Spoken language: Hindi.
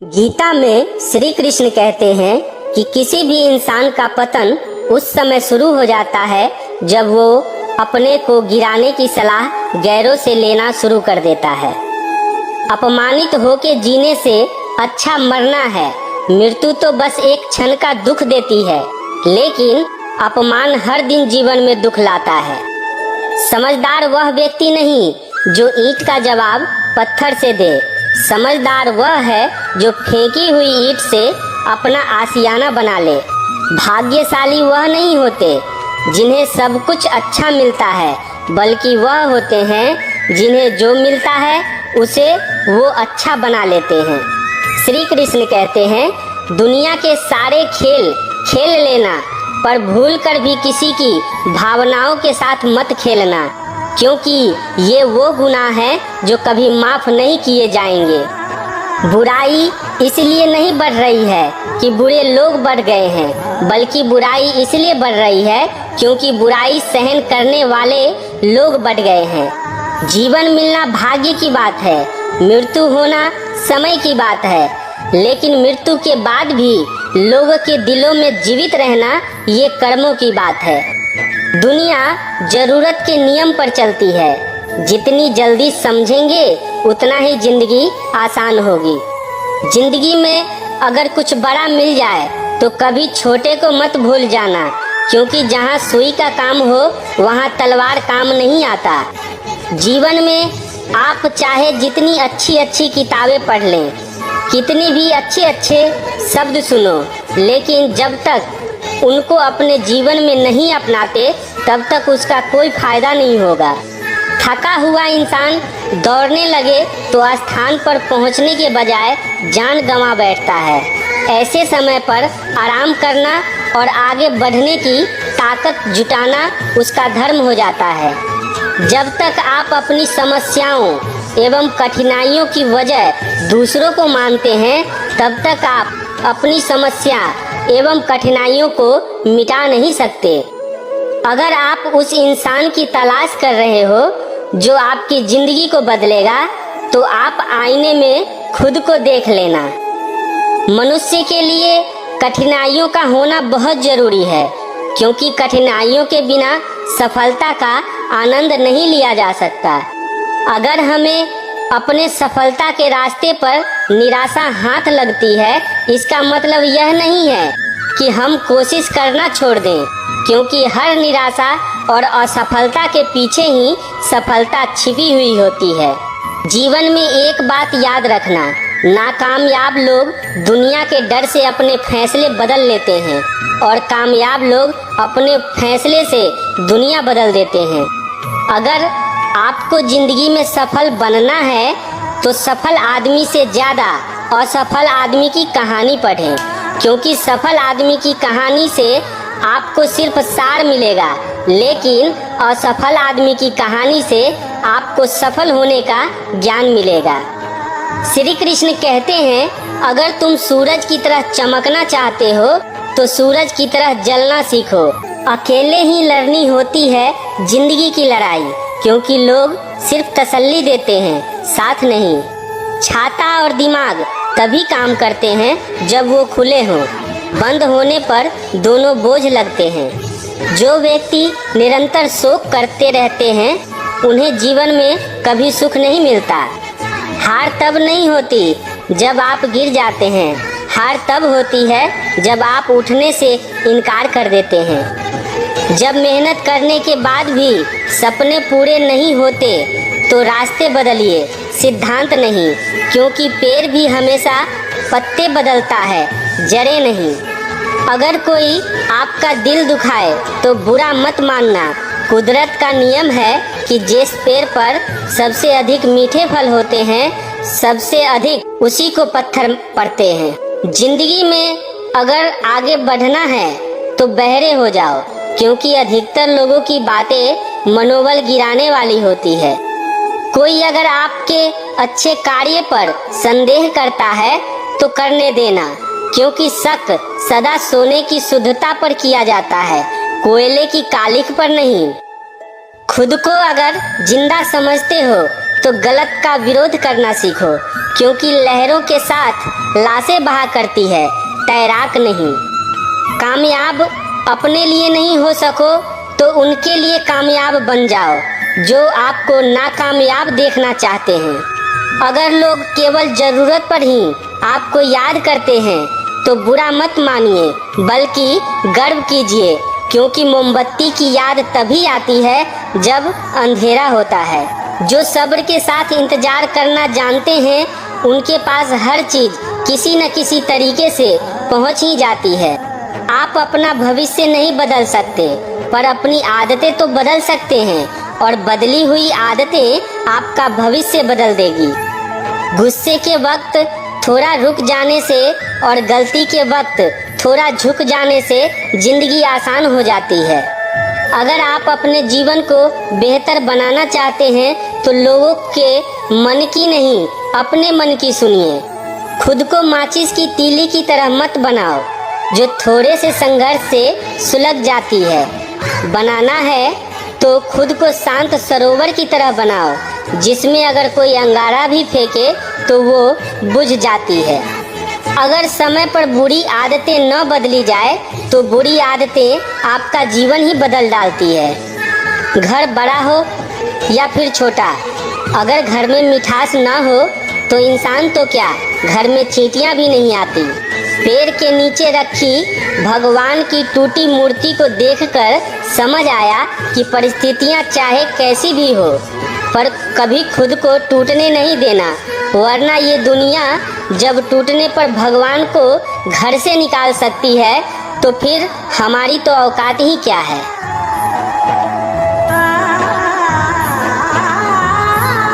गीता में श्री कृष्ण कहते हैं कि किसी भी इंसान का पतन उस समय शुरू हो जाता है जब वो अपने को गिराने की सलाह गैरों से लेना शुरू कर देता है। अपमानित होके जीने से अच्छा मरना है। मृत्यु तो बस एक क्षण का दुख देती है, लेकिन अपमान हर दिन जीवन में दुख लाता है। समझदार वह व्यक्ति नहीं जो ईंट का जवाब पत्थर से दे। समझदार वह है जो फेंकी हुई ईंट से अपना आशियाना बना ले। भाग्यशाली वह नहीं होते जिन्हें सब कुछ अच्छा मिलता है, बल्कि वह होते हैं जिन्हें जो मिलता है उसे वो अच्छा बना लेते हैं। श्री कृष्ण कहते हैं, दुनिया के सारे खेल खेल लेना, पर भूल कर भी किसी की भावनाओं के साथ मत खेलना, क्योंकि ये वो गुनाह है जो कभी माफ नहीं किए जाएंगे। बुराई इसलिए नहीं बढ़ रही है कि बुरे लोग बढ़ गए हैं, बल्कि बुराई इसलिए बढ़ रही है क्योंकि बुराई सहन करने वाले लोग बढ़ गए हैं। जीवन मिलना भाग्य की बात है, मृत्यु होना समय की बात है, लेकिन मृत्यु के बाद भी लोगों के दिलों में जीवित रहना ये कर्मों की बात है। दुनिया जरूरत के नियम पर चलती है। जितनी जल्दी समझेंगे उतना ही जिंदगी आसान होगी। जिंदगी में अगर कुछ बड़ा मिल जाए तो कभी छोटे को मत भूल जाना, क्योंकि जहाँ सुई का काम हो वहाँ तलवार काम नहीं आता। जीवन में आप चाहे जितनी अच्छी अच्छी किताबें पढ़ लें, कितनी भी अच्छे शब्द सुनो, लेकिन जब तक उनको अपने जीवन में नहीं अपनाते तब तक उसका कोई फायदा नहीं होगा। थका हुआ इंसान दौड़ने लगे तो स्थान पर पहुंचने के बजाय जान गंवा बैठता है। ऐसे समय पर आराम करना और आगे बढ़ने की ताकत जुटाना उसका धर्म हो जाता है। जब तक आप अपनी समस्याओं एवं कठिनाइयों की वजह दूसरों को मानते हैं, तब तक आप अपनी समस्या एवं कठिनाइयों को मिटा नहीं सकते। अगर आप उस इंसान की तलाश कर रहे हो जो आपकी जिंदगी को बदलेगा, तो आप आईने में खुद को देख लेना। मनुष्य के लिए कठिनाइयों का होना बहुत जरूरी है, क्योंकि कठिनाइयों के बिना सफलता का आनंद नहीं लिया जा सकता। अगर हमें अपने सफलता के रास्ते पर निराशा हाथ लगती है, इसका मतलब यह नहीं है कि हम कोशिश करना छोड़ दें, क्योंकि हर निराशा और असफलता के पीछे ही सफलता छिपी हुई होती है। जीवन में एक बात याद रखना, नाकामयाब लोग दुनिया के डर से अपने फैसले बदल लेते हैं और कामयाब लोग अपने फैसले से दुनिया बदल देते हैं। अगर आपको जिंदगी में सफल बनना है तो सफल आदमी से ज्यादा असफल आदमी की कहानी पढ़ें, क्योंकि सफल आदमी की कहानी से आपको सिर्फ सार मिलेगा, लेकिन असफल आदमी की कहानी से आपको सफल होने का ज्ञान मिलेगा। श्री कृष्ण कहते हैं, अगर तुम सूरज की तरह चमकना चाहते हो तो सूरज की तरह जलना सीखो। अकेले ही लड़नी होती है जिंदगी की लड़ाई, क्योंकि लोग सिर्फ तसल्ली देते हैं, साथ नहीं। छाता और दिमाग तभी काम करते हैं जब वो खुले हों, बंद होने पर दोनों बोझ लगते हैं। जो व्यक्ति निरंतर शोक करते रहते हैं उन्हें जीवन में कभी सुख नहीं मिलता। हार तब नहीं होती जब आप गिर जाते हैं, हार तब होती है जब आप उठने से इनकार कर देते हैं। जब मेहनत करने के बाद भी सपने पूरे नहीं होते तो रास्ते बदलिए, सिद्धांत नहीं, क्योंकि पेड़ भी हमेशा पत्ते बदलता है, जड़ें नहीं। अगर कोई आपका दिल दुखाए तो बुरा मत मानना। कुदरत का नियम है कि जिस पेड़ पर सबसे अधिक मीठे फल होते हैं, सबसे अधिक उसी को पत्थर पड़ते हैं। जिंदगी में अगर आगे बढ़ना है तो बहरे हो जाओ, क्योंकि अधिकतर लोगों की बातें मनोबल गिराने वाली होती है। कोई अगर आपके अच्छे कार्य पर संदेह करता है तो करने देना, क्योंकि शक सदा सोने की शुद्धता पर किया जाता है, कोयले की कालिख पर नहीं। खुद को अगर जिंदा समझते हो तो गलत का विरोध करना सीखो, क्योंकि लहरों के साथ लाशें बहा करती है, तैराक नहीं। कामयाब अपने लिए नहीं हो सको तो उनके लिए कामयाब बन जाओ जो आपको नाकामयाब देखना चाहते हैं। अगर लोग केवल जरूरत पर ही आपको याद करते हैं तो बुरा मत मानिए, बल्कि गर्व कीजिए, क्योंकि मोमबत्ती की याद तभी आती है जब अंधेरा होता है। जो सब्र के साथ इंतजार करना जानते हैं उनके पास हर चीज किसी न किसी तरीके से पहुंच ही जाती है। आप अपना भविष्य नहीं बदल सकते, पर अपनी आदतें तो बदल सकते हैं, और बदली हुई आदतें आपका भविष्य बदल देगी। गुस्से के वक्त थोड़ा रुक जाने से और गलती के वक्त थोड़ा झुक जाने से जिंदगी आसान हो जाती है। अगर आप अपने जीवन को बेहतर बनाना चाहते हैं तो लोगों के मन की नहीं, अपने मन की सुनिए। खुद को माचिस की तीली की तरह मत बनाओ जो थोड़े से संघर्ष से सुलग जाती है। बनाना है तो खुद को शांत सरोवर की तरह बनाओ, जिसमें अगर कोई अंगारा भी फेंके तो वो बुझ जाती है। अगर समय पर बुरी आदतें न बदली जाए तो बुरी आदतें आपका जीवन ही बदल डालती है। घर बड़ा हो या फिर छोटा, अगर घर में मिठास ना हो तो इंसान तो क्या, घर में चींटियां भी नहीं आती। पेड़ के नीचे रखी भगवान की टूटी मूर्ति को देखकर समझ आया कि परिस्थितियां चाहे कैसी भी हो, पर कभी खुद को टूटने नहीं देना, वरना ये दुनिया जब टूटने पर भगवान को घर से निकाल सकती है तो फिर हमारी तो औकात ही क्या है।